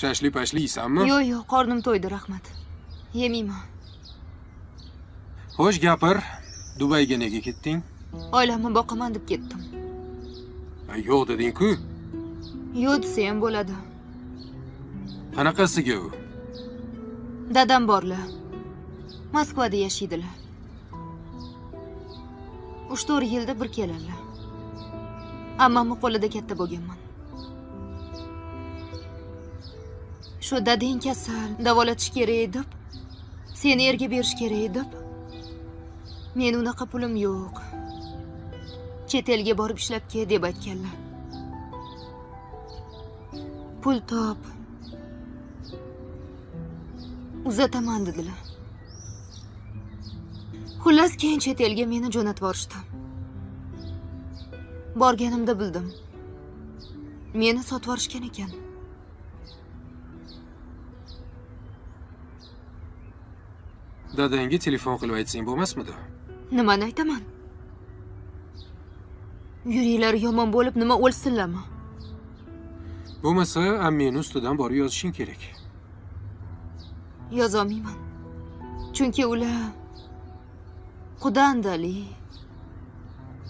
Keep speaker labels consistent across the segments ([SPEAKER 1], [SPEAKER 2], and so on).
[SPEAKER 1] Shashli pashli yeysanmi?
[SPEAKER 2] Yo'q, qornim to'ydi, rahmat. Yemayman.
[SPEAKER 1] Xo'sh, gapir. Dubayga nega ketding?
[SPEAKER 2] Oilamni boqaman deb ketdim.
[SPEAKER 1] Yo'q deding-ku.
[SPEAKER 2] Yo'q desa ham bo'ladi.
[SPEAKER 1] Qanaqasiga u?
[SPEAKER 2] Dadam borlar. Moskvada yashaydilar. 3-4 yilda bir keladilar. Ammamni qo'lida katta bo'lganman. Shu dadang kasal, davolatish kerak deb, seni erga berish kerak deb. Men unaqa pulim yo'q. Chet elga borib ishlab kel deb aytganlar. Pul top. Uzataman dedilar. Xullas keyin chet elga meni jo'natib yuborishdi. Borganimda bildim. Meni sotib yuborishgan ekan.
[SPEAKER 1] Dadangga telefon qilib aytsang bo'lmasmidi?
[SPEAKER 2] Nimani aytaman? Yuringlar yomon bo'lib nima o'lsinlarmi?
[SPEAKER 1] Bo'lmasa, ammeni ustidan borib yozishing kerak.
[SPEAKER 2] Yozolmayman. Chunki ular Xudandali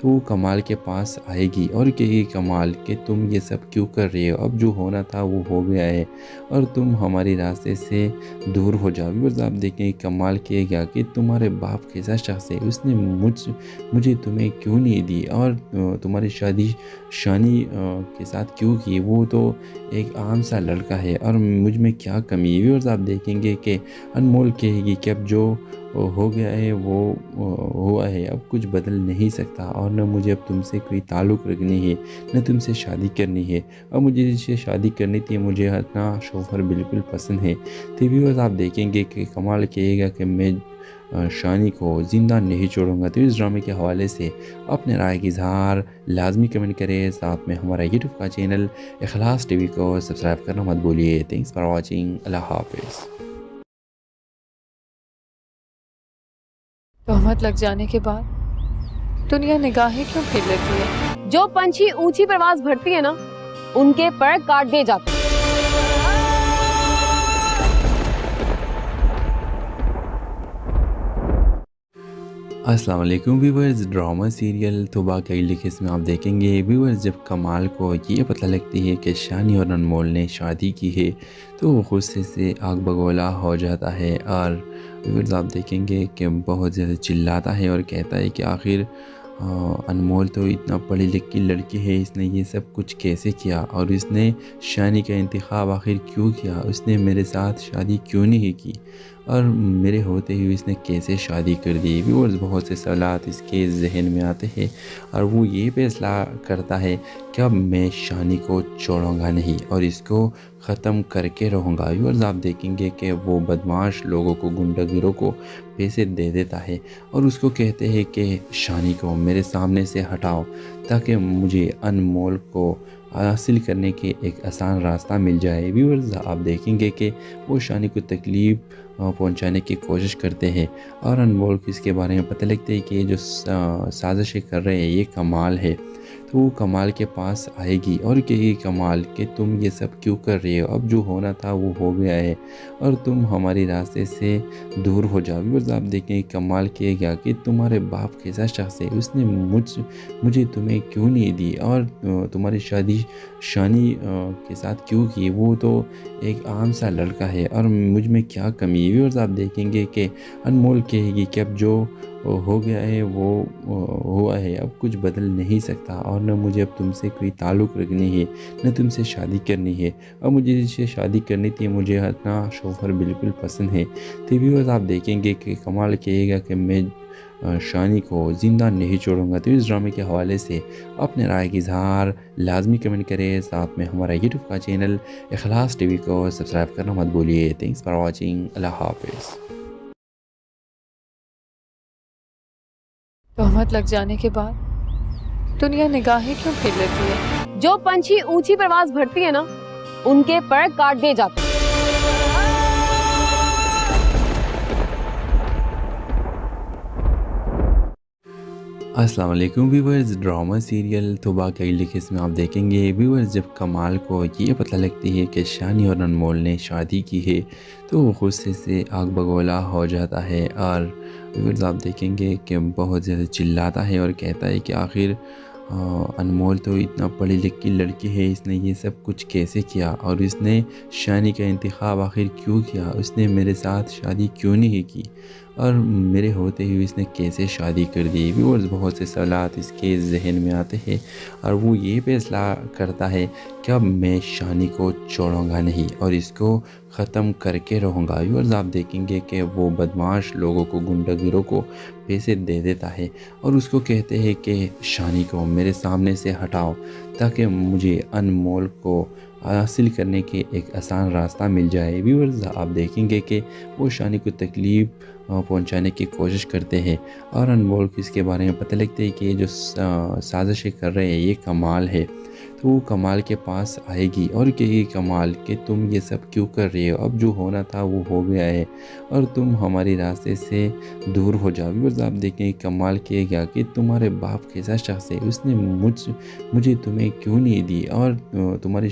[SPEAKER 3] تو وہ کمال کے پاس آئے گی اور کہے گی کمال کہ تم یہ سب کیوں کر رہے ہو، اب جو ہونا تھا وہ ہو گیا ہے اور تم ہماری راستے سے دور ہو جاؤ۔ ویورز آپ دیکھیں کمال کہے گا کہ تمہارے باپ کیسا شخص ہے، اس نے مجھے تمہیں کیوں نہیں دی اور تمہاری شانی کے ساتھ کیوں کی، وہ تو ایک عام سا لڑکا ہے اور مجھ میں کیا کمی ہے۔ ویورز آپ دیکھیں گے کہ انمول کہے گی کہ اب جو ہو گیا ہے وہ ہوا ہے، اب کچھ بدل نہیں سکتا اور نہ مجھے اب تم سے کوئی تعلق رکھنی ہے، نہ تم سے شادی کرنی ہے، اور مجھے جس سے شادی کرنی تھی مجھے اپنا شوہر بالکل پسند ہے۔ تو ویورز آپ دیکھیں گے کہ کمال کہے گا کہ میں شانی کو زندہ نہیں چھوڑوں گا۔ تو اس ڈرامے کے حوالے سے اپنے رائے کی اظہار لازمی کمنٹ کریں، ساتھ میں ہمارا یوٹیوب کا چینل اخلاص ٹی وی کو سبسکرائب کرنا مت بھولیے۔ تھینکس فار واچنگ، اللہ حافظ۔
[SPEAKER 4] تہمت لگ جانے کے بعد دنیا نگاہیں کیوں پھیر لیتی ہے؟
[SPEAKER 5] جو پنچھی اونچی پرواز بھرتی ہے نا، ان کے پر کاٹ دیے جاتے ہیں۔
[SPEAKER 3] السلام علیکم ویورز، ڈرامہ سیریل توبہ کا اگلی قسم میں آپ دیکھیں گے ویورز جب کمال کو یہ پتہ لگتی ہے کہ شانی اور انمول نے شادی کی ہے تو وہ غصے سے آگ بگولا ہو جاتا ہے اور ویورز آپ دیکھیں گے کہ بہت زیادہ چلاتا ہے اور کہتا ہے کہ آخر انمول تو اتنا پڑھی لکھی لڑکی ہے، اس نے یہ سب کچھ کیسے کیا اور اس نے شانی کا انتخاب آخر کیوں کیا، اس نے میرے ساتھ شادی کیوں نہیں کی اور میرے ہوتے ہی اس نے کیسے شادی کر دی۔ ویورز بہت سے سوالات اس کے ذہن میں آتے ہیں اور وہ یہ فیصلہ کرتا ہے کہ اب میں شانی کو چھوڑوں گا نہیں اور اس کو ختم کر کے رہوں گا۔ ویورز آپ دیکھیں گے کہ وہ بدماش لوگوں کو، گنڈا گروں کو پیسے دے دیتا ہے اور اس کو کہتے ہیں کہ شانی کو میرے سامنے سے ہٹاؤ تاکہ مجھے انمول کو حاصل کرنے کے ایک آسان راستہ مل جائے۔ ویورز آپ دیکھیں گے کہ وہ شانی کو تکلیف پہنچانے کی کوشش کرتے ہیں اور انمول کو اس کے بارے میں پتہ لگتا ہے کہ یہ جو سازشیں کر رہے ہیں یہ کمال ہے، تو وہ کمال کے پاس آئے گی اور کہے گی کمال کہ تم یہ سب کیوں کر رہے ہو، اب جو ہونا تھا وہ ہو گیا ہے اور تم ہماری راستے سے دور ہو جاؤ۔ ویورز آپ دیکھیں کمال کہے گا کہ تمہارے باپ کیسا شخص ہے، اس نے مجھے تمہیں کیوں نہیں دی اور تمہاری شانی کے ساتھ کیوں کی، وہ تو ایک عام سا لڑکا ہے اور مجھ میں کیا کمی ہے۔ ویورز آپ دیکھیں گے کہ انمول کہے گی کہ اب جو ہو گیا ہے وہ ہوا ہے، اب کچھ بدل نہیں سکتا اور نہ مجھے اب تم سے کوئی تعلق رکھنی ہے، نہ تم سے شادی کرنی ہے، اور مجھے جس سے شادی کرنی تھی مجھے اپنا شوہر بالکل پسند ہے۔ تو ویورز آپ دیکھیں گے کہ کمال کہے گا کہ میں شانی کو زندہ نہیں چھوڑوں گا۔ تو اس ڈرامے کے حوالے سے اپنے رائے کی اظہار لازمی کمنٹ کریں، ساتھ میں ہمارا یوٹیوب کا چینل اخلاص ٹی وی کو سبسکرائب کرنا مت بھولیے۔ تھینکس فار واچنگ، اللہ حافظ۔
[SPEAKER 4] تہمت لگ جانے کے بعد دنیا نگاہیں کیوں پھیر لیتی ہے؟
[SPEAKER 5] جو پنچھی اونچی پرواز بھرتی ہے نا، ان کے پر کاٹ دیے جاتے ہیں۔
[SPEAKER 3] السلام علیکم ویورز، ڈرامہ سیریل توبہ کا اگلی قسم میں آپ دیکھیں گے ویورز جب کمال کو یہ پتہ لگتی ہے کہ شانی اور انمول نے شادی کی ہے تو وہ غصے سے آگ بگولا ہو جاتا ہے اور ویورز آپ دیکھیں گے کہ بہت زیادہ چلاتا ہے اور کہتا ہے کہ آخر انمول تو اتنا پڑھی لکھی لڑکی ہے، اس نے یہ سب کچھ کیسے کیا اور اس نے شانی کا انتخاب آخر کیوں کیا، اس نے میرے ساتھ شادی کیوں نہیں کی اور میرے ہوتے ہی اس نے کیسے شادی کر دی۔ ویورز بہت سے سوالات اس کے ذہن میں آتے ہیں اور وہ یہ فیصلہ کرتا ہے کہ اب میں شانی کو چھوڑوں گا نہیں اور اس کو ختم کر کے رہوں گا۔ ویورز آپ دیکھیں گے کہ وہ بدماش لوگوں کو، گنڈا گروں کو پیسے دے دیتا ہے اور اس کو کہتے ہیں کہ شانی کو میرے سامنے سے ہٹاؤ تاکہ مجھے انمول کو حاصل کرنے کے ایک آسان راستہ مل جائے۔ ویورز آپ دیکھیں گے کہ وہ شانی کو تکلیف پہنچانے کی کوشش کرتے ہیں اور انمول کو اس کے بارے میں پتہ لگتا ہے کہ یہ جو سازشیں کر رہے ہیں یہ کمال ہے، تو وہ کمال کے پاس آئے گی اور کہے گی کمال کہ تم یہ سب کیوں کر رہے ہو، اب جو ہونا تھا وہ ہو گیا ہے اور تم ہماری راستے سے دور ہو جاؤ۔ ویورز آپ دیکھیں کمال کہے گا کہ تمہارے باپ کیسا شخص ہے، اس نے مجھے تمہیں کیوں نہیں دی اور تمہاری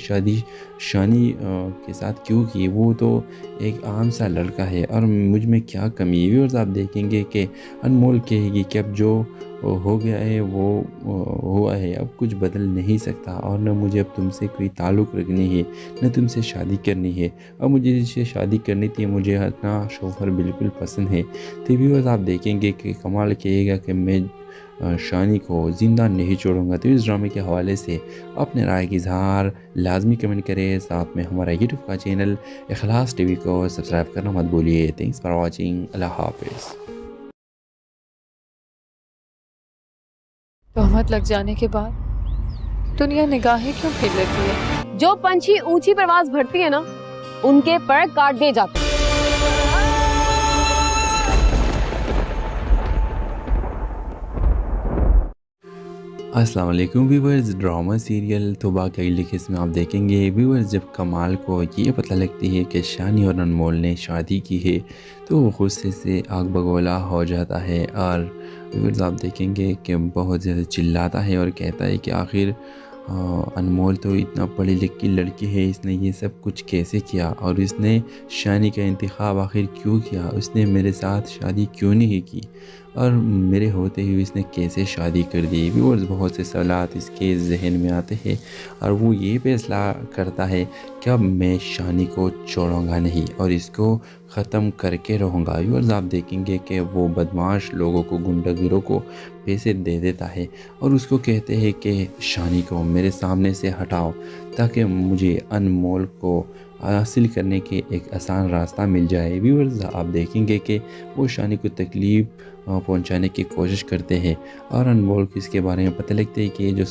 [SPEAKER 3] شانی کے ساتھ کیوں کی، وہ تو ایک عام سا لڑکا ہے اور مجھ میں کیا کمی ہے۔ ویورز آپ دیکھیں گے کہ انمول کہے گی کہ اب جو ہو گیا ہے وہ ہوا ہے، اب کچھ بدل نہیں سکتا، اور نہ مجھے اب تم سے کوئی تعلق رکھنی ہے، نہ تم سے شادی کرنی ہے۔ اب مجھے جس سے شادی کرنی تھی مجھے اپنا شوہر بالکل پسند ہے۔ تو ویورز آپ دیکھیں گے کہ کمال کہے گا کہ میں شانی کو زندہ نہیں چھوڑوں گا۔ تو اس ڈرامے کے حوالے سے اپنے رائے کی اظہار لازمی کمنٹ کریں، ساتھ میں ہمارا یوٹیوب کا چینل اخلاص ٹی وی کو سبسکرائب کرنا مت بھولیے۔ تھینکس فار واچنگ، اللہ حافظ۔
[SPEAKER 4] تہمت لگ جانے کے بعد دنیا نگاہیں کیوں پھیر لیتی ہے؟
[SPEAKER 5] جو پنچھی اونچی پرواز بھرتی ہے نا، ان کے پر کاٹ دیے جاتے ہیں۔
[SPEAKER 3] السلام علیکم ویورز، ڈرامہ سیریل توبہ کے اگلی قسم میں آپ دیکھیں گے ویورز جب کمال کو یہ پتہ لگتی ہے کہ شانی اور انمول نے شادی کی ہے تو وہ غصے سے آگ بگولا ہو جاتا ہے، اور ویورز آپ دیکھیں گے کہ بہت زیادہ چلاتا ہے اور کہتا ہے کہ آخر انمول تو اتنا پڑھی لکھی لڑکی ہے، اس نے یہ سب کچھ کیسے کیا، اور اس نے شانی کا انتخاب آخر کیوں کیا، اس نے میرے ساتھ شادی کیوں نہیں کی، اور میرے ہوتے ہی اس نے کیسے شادی کر دی۔ ویورز بہت سے سوالات اس کے ذہن میں آتے ہیں، اور وہ یہ فیصلہ کرتا ہے کہ اب میں شانی کو چھوڑوں گا نہیں اور اس کو ختم کر کے رہوں گا۔ ویورز آپ دیکھیں گے کہ وہ بدمعاش لوگوں کو، گنڈا گروں کو پیسے دے دیتا ہے اور اس کو کہتے ہیں کہ شانی کو میرے سامنے سے ہٹاؤ تاکہ مجھے انمول کو حاصل کرنے کے ایک آسان راستہ مل جائے۔ ویورز آپ دیکھیں گے کہ وہ شانی کو تکلیف پہنچانے کی کوشش کرتے ہیں، اور انمول کو اس کے بارے میں پتہ لگتا ہے کہ یہ جو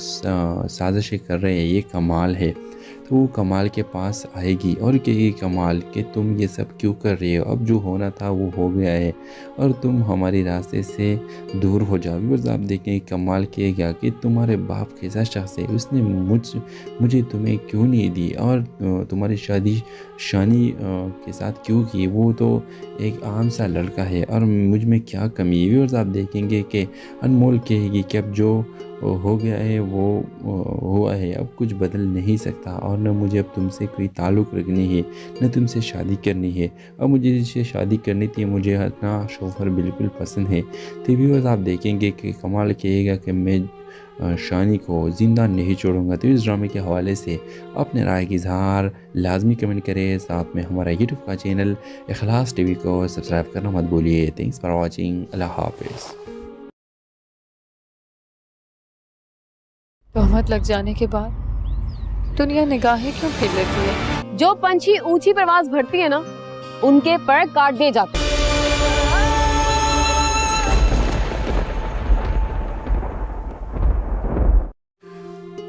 [SPEAKER 3] سازشیں کر رہے ہیں یہ کمال ہے، تو وہ کمال کے پاس آئے گی اور کہے گی کمال کہ تم یہ سب کیوں کر رہے ہو، اب جو ہونا تھا وہ ہو گیا ہے اور تم ہماری راستے سے دور ہو جاؤ۔ ویورز آپ دیکھیں کمال کہے گا کہ تمہارے باپ کیسا شخص ہے، اس نے مجھے تمہیں کیوں نہیں دی اور تمہاری شادی شانی کے ساتھ کیوں کی، وہ تو ایک عام سا لڑکا ہے اور مجھ میں کیا کمی ہے۔ ویورز آپ دیکھیں گے کہ انمول کہے گی کہ اب جو ہو گیا ہے وہ ہوا ہے، اب کچھ بدل نہیں سکتا، اور نہ مجھے اب تم سے کوئی تعلق رکھنی ہے، نہ تم سے شادی کرنی ہے۔ اب مجھے جس سے شادی کرنی تھی مجھے اپنا شوہر بالکل پسند ہے۔ تو ویورز آپ دیکھیں گے کہ کمال کہے گا کہ میں شانی کو زندہ نہیں چھوڑوں گا۔ تو اس ڈرامے کے حوالے سے اپنے رائے کی اظہار لازمی کمنٹ کریں، ساتھ میں ہمارا یوٹیوب کا چینل اخلاص ٹی وی کو سبسکرائب کرنا مت بھولیے۔ تھینکس فار واچنگ، اللہ حافظ۔
[SPEAKER 4] تہمت لگ جانے کے بعد دنیا نگاہیں کیوں پھیر لیتی ہے؟
[SPEAKER 5] جو پنچھی اونچی پرواز بھرتی ہے نا، ان کے پر کاٹ دیے جاتے ہیں۔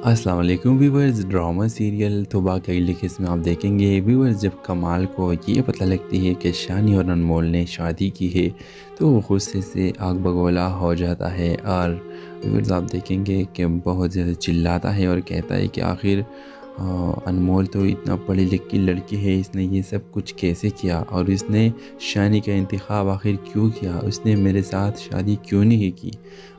[SPEAKER 3] السلام علیکم ویورز، ڈرامہ سیریل توبہ کے اگلی قسم میں آپ دیکھیں گے ویورز جب کمال کو یہ پتہ لگتی ہے کہ شانی اور انمول نے شادی کی ہے تو وہ غصے سے آگ بگولا ہو جاتا ہے، اور ویورز آپ دیکھیں گے کہ بہت زیادہ چلاتا ہے اور کہتا ہے کہ آخر انمول تو اتنا پڑھی لکھی لڑکی ہے، اس نے یہ سب کچھ کیسے کیا، اور اس نے شانی کا انتخاب آخر کیوں کیا، اس نے میرے ساتھ شادی کیوں نہیں کی،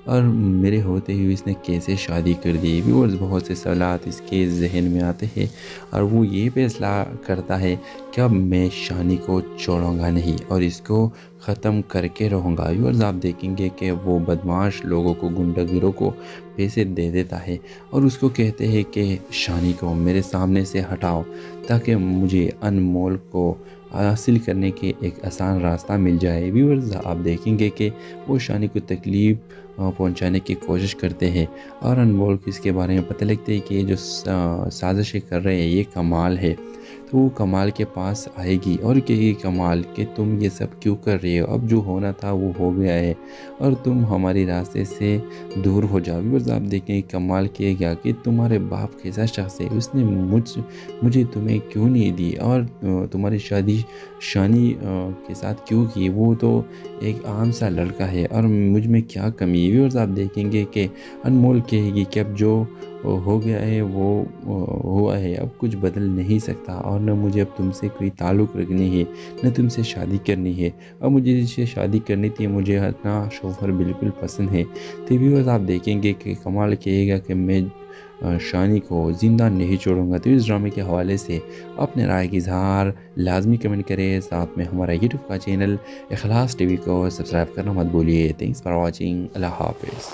[SPEAKER 3] اور میرے ہوتے ہی اس نے کیسے شادی کر دی۔ ویورز بہت سے سوالات اس کے ذہن میں آتے ہیں، اور وہ یہ فیصلہ کرتا ہے کہ اب میں شانی کو چھوڑوں گا نہیں اور اس کو ختم کر کے رہوں گا۔ ویورز آپ دیکھیں گے کہ وہ بدمعاش لوگوں کو، گنڈا گروں کو پیسے دے دیتا ہے اور اس کو کہتے ہیں کہ شانی کو میرے سامنے سے ہٹاؤ تاکہ مجھے انمول کو حاصل کرنے کے ایک آسان راستہ مل جائے۔ ویورز آپ دیکھیں گے کہ وہ شانی کو تکلیف پہنچانے کی کوشش کرتے ہیں، اور انمول کو اس کے بارے میں پتہ لگتا ہے کہ یہ جو سازشیں کر رہے ہیں یہ کمال ہے، تو وہ کمال کے پاس آئے گی اور کہے گی کمال کہ تم یہ سب کیوں کر رہے ہو، اب جو ہونا تھا وہ ہو گیا ہے اور تم ہماری راستے سے دور ہو جاؤ۔ ویورز آپ دیکھیں کمال کہے گا کہ تمہارے باپ کیسا شخص ہے، اس نے مجھے تمہیں کیوں نہیں دی اور تمہاری شادی شانی کے ساتھ کیوں کی، وہ تو ایک عام سا لڑکا ہے اور مجھ میں کیا کمی ہے۔ ویورز آپ دیکھیں گے کہ انمول کہے گی کہ اب جو ہو گیا ہے وہ ہوا ہے، اب کچھ بدل نہیں سکتا، اور نہ مجھے اب تم سے کوئی تعلق رکھنی ہے، نہ تم سے شادی کرنی ہے۔ اب مجھے جس سے شادی کرنی تھی مجھے اپنا شوہر بالکل پسند ہے۔ تو ویورز آپ دیکھیں گے کہ کمال کہے گا کہ میں شانی کو زندہ نہیں چھوڑوں گا۔ تو اس ڈرامے کے حوالے سے اپنے رائے کی اظہار لازمی کمنٹ کریں، ساتھ میں ہمارا یوٹیوب کا چینل اخلاص ٹی وی کو سبسکرائب کرنا مت بھولیے۔ تھینکس فار واچنگ، اللہ حافظ۔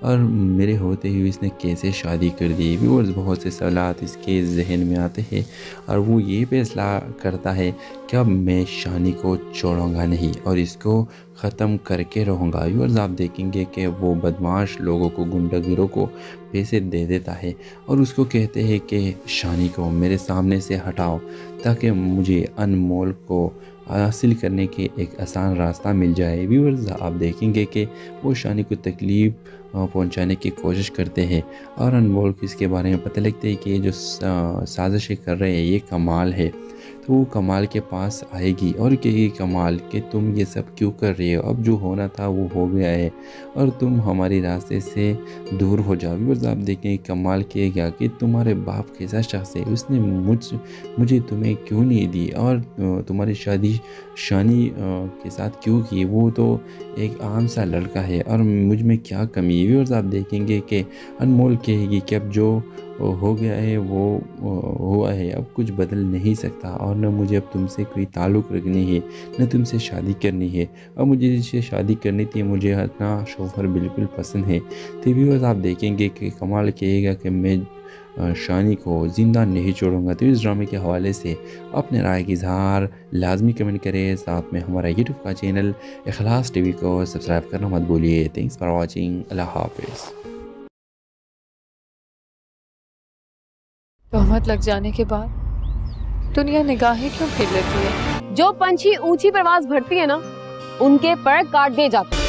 [SPEAKER 3] اور میرے ہوتے ہی اس نے کیسے شادی کر دی۔ ویورز بہت سے سوالات اس کے ذہن میں آتے ہیں اور وہ یہ فیصلہ کرتا ہے کہ اب میں شانی کو چھوڑوں گا نہیں اور اس کو ختم کر کے رہوں گا۔ ویورز آپ دیکھیں گے کہ وہ بدماش لوگوں کو، گنڈا گروں کو پیسے دے دیتا ہے اور اس کو کہتے ہیں کہ شانی کو میرے سامنے سے ہٹاؤ تاکہ مجھے انمول کو حاصل کرنے کے ایک آسان راستہ مل جائے۔ ویورز آپ دیکھیں گے کہ وہ شانی کو تکلیف پہنچانے کی کوشش کرتے ہیں اور انمول کو اس کے بارے میں پتہ لگتا ہے کہ یہ جو سازشیں کر رہے ہیں یہ کمال ہے، تو وہ کمال کے پاس آئے گی اور کہے گی کمال کہ تم یہ سب کیوں کر رہے ہو، اب جو ہونا تھا وہ ہو گیا ہے اور تم ہماری راستے سے دور ہو جاؤ۔ ویورز آپ دیکھیں کمال کہے گا کہ تمہارے باپ کیسا شخص ہے، اس نے مجھے تمہیں کیوں نہیں دی اور تمہاری شادی شانی کے ساتھ کیوں کی، وہ تو ایک عام سا لڑکا ہے اور مجھ میں کیا کمی ہے۔ ویورز آپ دیکھیں گے کہ انمول کہے گی کہ اب جو ہو گیا ہے وہ ہوا ہے، اب کچھ بدل نہیں سکتا اور نہ مجھے اب تم سے کوئی تعلق رکھنی ہے، نہ تم سے شادی کرنی ہے، اور مجھے جس سے شادی کرنی تھی مجھے اپنا شوہر بالکل پسند ہے۔ تو ویورز آپ دیکھیں گے کہ کمال کہے گا کہ میں شانی کو زندہ نہیں چھوڑوں گا۔ تو اس ڈرامے کے حوالے سے اپنے رائے کی اظہار لازمی کمنٹ کریں، ساتھ میں ہمارا یوٹیوب کا چینل اخلاص ٹی وی کو سبسکرائب کرنا مت بھولیے۔ تھینکس فار واچنگ، اللہ حافظ۔
[SPEAKER 4] تہمت لگ جانے کے بعد دنیا نگاہیں کیوں پھیر لیتی ہے؟
[SPEAKER 5] جو پنچھی اونچی پرواز بھرتی ہے نا، ان کے پر کاٹ دیے جاتے ہیں۔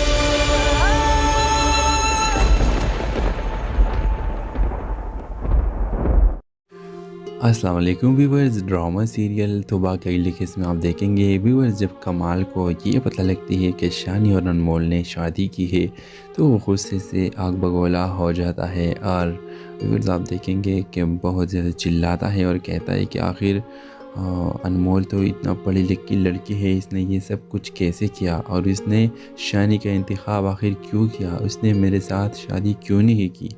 [SPEAKER 3] السلام علیکم ویورز، ڈرامہ سیریل توبہ کے اگلی قسم میں آپ دیکھیں گے ویورز جب کمال کو یہ پتہ لگتی ہے کہ شانی اور انمول نے شادی کی ہے تو وہ غصے سے آگ بگولا ہو جاتا ہے اور ویورز آپ دیکھیں گے کہ بہت زیادہ چلاتا ہے اور کہتا ہے کہ آخر انمول تو اتنا پڑھی لکھی لڑکی ہے، اس نے یہ سب کچھ کیسے کیا اور اس نے شانی کا انتخاب آخر کیوں کیا، اس نے میرے ساتھ شادی کیوں نہیں کی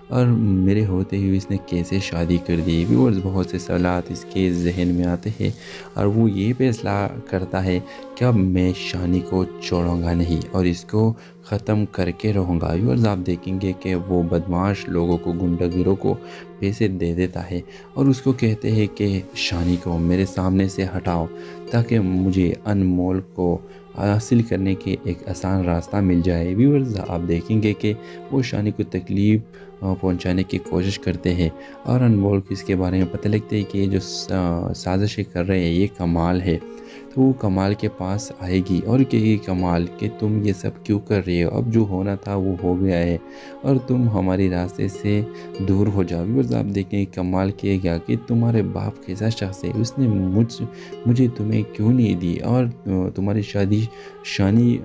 [SPEAKER 3] اور میرے ہوتے ہی اس نے کیسے شادی کر دی۔ ویورز بہت سے سوالات اس کے ذہن میں آتے ہیں اور وہ یہ فیصلہ کرتا ہے کہ اب میں شانی کو چھوڑوں گا نہیں اور اس کو ختم کر کے رہوں گا۔ ویورز آپ دیکھیں گے کہ وہ بدماش لوگوں کو، گنڈا گروں کو پیسے دے دیتا ہے اور اس کو کہتے ہیں کہ شانی کو میرے سامنے سے ہٹاؤ تاکہ مجھے انمول کو حاصل کرنے کے ایک آسان راستہ مل جائے۔ ویورز آپ دیکھیں گے کہ وہ شانی کو تکلیف پہنچانے کی کوشش کرتے ہیں اور انمول کو اس کے بارے میں پتہ لگتا ہے کہ یہ جو سازشیں کر رہے ہیں یہ کمال ہے، تو وہ کمال کے پاس آئے گی اور کہے گی کمال کہ تم یہ سب کیوں کر رہے ہو، اب جو ہونا تھا وہ ہو گیا ہے اور تم ہماری راستے سے دور ہو جاؤ۔ ویورز آپ دیکھیں کمال کہے گا کہ تمہارے باپ کیسا شخص ہے، اس نے مجھے تمہیں کیوں نہیں دی اور تمہاری شادی شانی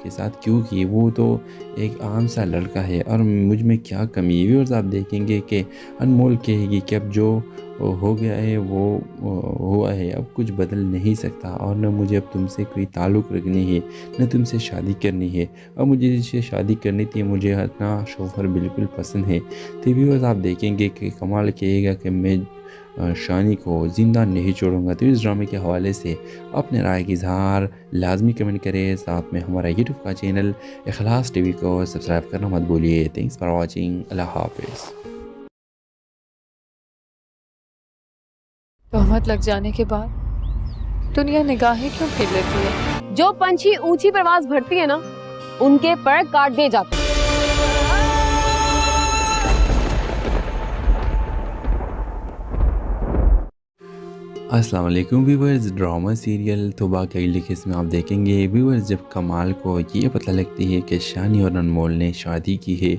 [SPEAKER 3] کے ساتھ کیوں کی، وہ تو ایک عام سا لڑکا ہے اور مجھ میں کیا کمی ہے۔ ویورز آپ دیکھیں گے کہ انمول کہے گی کہ اب جو ہو گیا ہے وہ ہوا ہے، اب کچھ بدل نہیں سکتا اور نہ مجھے اب تم سے کوئی تعلق رکھنی ہے، نہ تم سے شادی کرنی ہے، اور مجھے جس سے شادی کرنی تھی مجھے اپنا شوہر بالکل پسند ہے۔ تو ویورز آپ دیکھیں گے کہ کمال کہے گا کہ میں شانی کو زندہ نہیں چھوڑوں گا۔ تو اس ڈرامے کے حوالے سے اپنے رائے کی اظہار لازمی کمنٹ کریں، ساتھ میں ہمارا یوٹیوب کا چینل اخلاص ٹی وی کو سبسکرائب کرنا مت بھولیے۔ تھینکس فار واچنگ، اللہ حافظ۔
[SPEAKER 4] تہمت لگ جانے کے بعد دنیا نگاہیں کیوں پھیر لیتی ہے؟
[SPEAKER 5] جو پنچھی اونچی پرواز بھرتی ہے نا، ان کے پر کاٹ دیے جاتے ہیں۔
[SPEAKER 3] السلام علیکم ویورز، ڈرامہ سیریل توبہ کے اگلی قسم میں آپ دیکھیں گے ویورز جب کمال کو یہ پتہ لگتی ہے کہ شانی اور انمول نے شادی کی ہے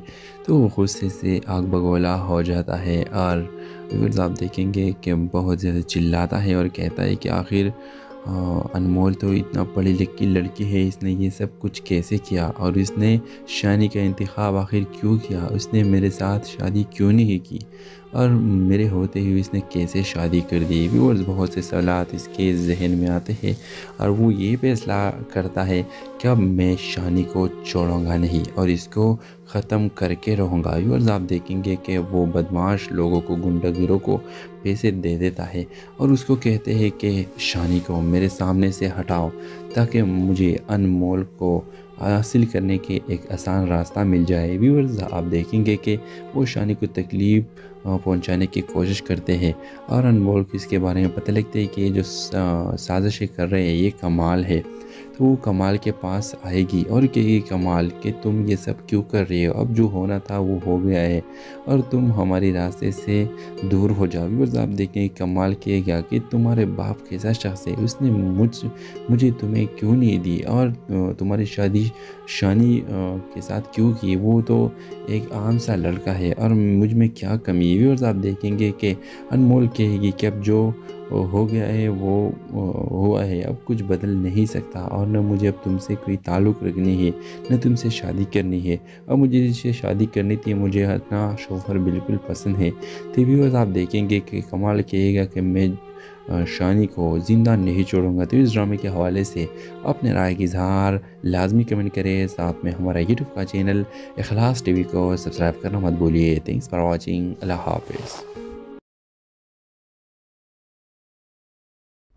[SPEAKER 3] تو وہ غصے سے آگ بگولا ہو جاتا ہے اور ویورز آپ دیکھیں گے کہ بہت زیادہ چلاتا ہے اور کہتا ہے کہ آخر انمول تو اتنا پڑھی لکھی لڑکی ہے، اس نے یہ سب کچھ کیسے کیا اور اس نے شانی کا انتخاب آخر کیوں کیا، اس نے میرے ساتھ شادی کیوں نہیں کی اور میرے ہوتے ہی اس نے کیسے شادی کر دی۔ ویورز بہت سے سوالات اس کے ذہن میں آتے ہیں اور وہ یہ فیصلہ کرتا ہے کہ اب میں شانی کو چھوڑوں گا نہیں اور اس کو ختم کر کے رہوں گا۔ ویورز آپ دیکھیں گے کہ وہ بدماش لوگوں کو، گنڈا گروں کو پیسے دے دیتا ہے اور اس کو کہتے ہیں کہ شانی کو میرے سامنے سے ہٹاؤ تاکہ مجھے انمول کو حاصل کرنے کے ایک آسان راستہ مل جائے۔ ویورز آپ دیکھیں گے کہ وہ شانی کو تکلیف پہنچانے کی کوشش کرتے ہیں، اور انمول کو اس کے بارے میں پتہ لگتا ہے کہ یہ جو سازشیں کر رہے ہیں یہ کمال ہے، تو وہ کمال کے پاس آئے گی اور کہ یہ کمال کہ تم یہ سب کیوں کر رہے ہو، اب جو ہونا تھا وہ ہو گیا ہے اور تم ہمارے راستے سے دور ہو جاؤ۔ ویورز آپ دیکھیں کمال کیے گیا کہ تمہارے باپ کیسا شخص ہے، اس نے مجھے تمہیں کیوں نہیں دی اور تمہاری شادی شانی کے ساتھ کیوں کی، وہ تو ایک عام سا لڑکا ہے اور مجھ میں کیا کمی ہے۔ ویورز آپ دیکھیں گے کہ انمول کہے گی کہ اب جو ہو گیا ہے وہ ہوا ہے، اب کچھ بدل نہیں سکتا، اور نہ مجھے اب تم سے کوئی تعلق رکھنی ہے، نہ تم سے شادی کرنی ہے، اور مجھے جس سے شادی کرنی تھی مجھے اپنا شوہر بالکل پسند ہے۔ تو ویورز آپ دیکھیں گے کہ کمال کہے گا کہ میں شانی کو زندہ نہیں چھوڑوں گا۔ تو اس ڈرامے کے حوالے سے اپنے رائے کی اظہار لازمی کمنٹ کریں، ساتھ میں ہمارا یوٹیوب کا چینل اخلاص ٹی وی کو سبسکرائب کرنا مت بھولیے۔ تھینکس فار واچنگ، اللہ حافظ۔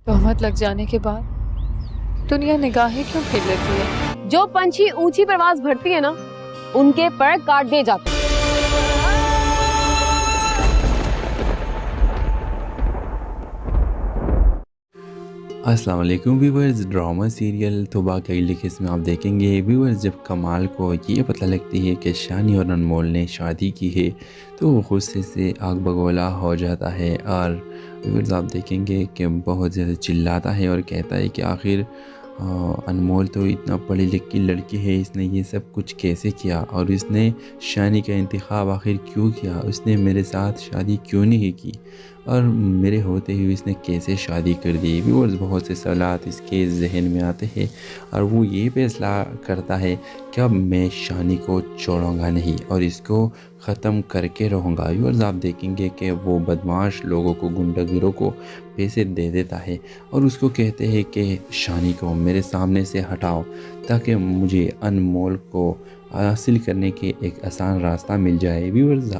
[SPEAKER 4] تہمت لگ جانے کے بعد دنیا نگاہیں کیوں پھیر لیتی ہے؟
[SPEAKER 5] جو پنچھی اونچی پرواز بھرتی ہے نا ان کے پر کاٹ دیے جاتے ہیں۔
[SPEAKER 3] السلام علیکم ویورز، ڈرامہ سیریل توبہ کا اگلی قسم میں آپ دیکھیں گے۔ ویورز جب کمال کو یہ پتہ لگتی ہے کہ شانی اور انمول نے شادی کی ہے تو وہ غصے سے آگ بگولا ہو جاتا ہے، اور ویورز آپ دیکھیں گے کہ بہت زیادہ چلاتا ہے اور کہتا ہے کہ آخر انمول تو اتنا پڑھی لکھی لڑکی ہے، اس نے یہ سب کچھ کیسے کیا، اور اس نے شانی کا انتخاب آخر کیوں کیا، اس نے میرے ساتھ شادی کیوں نہیں کی، اور میرے ہوتے ہی اس نے کیسے شادی کر دی۔ ویورز بہت سے سوالات اس کے ذہن میں آتے ہیں اور وہ یہ فیصلہ کرتا ہے کہ اب میں شانی کو چھوڑوں گا نہیں اور اس کو ختم کر کے رہوں گا۔ ویورز آپ دیکھیں گے کہ وہ بدمعاش لوگوں کو، گنڈا گیروں کو پیسے دے دیتا ہے اور اس کو کہتے ہیں کہ شانی کو میرے سامنے سے ہٹاؤ تاکہ مجھے انمول کو حاصل کرنے کے ایک آسان راستہ مل جائے۔ ویورز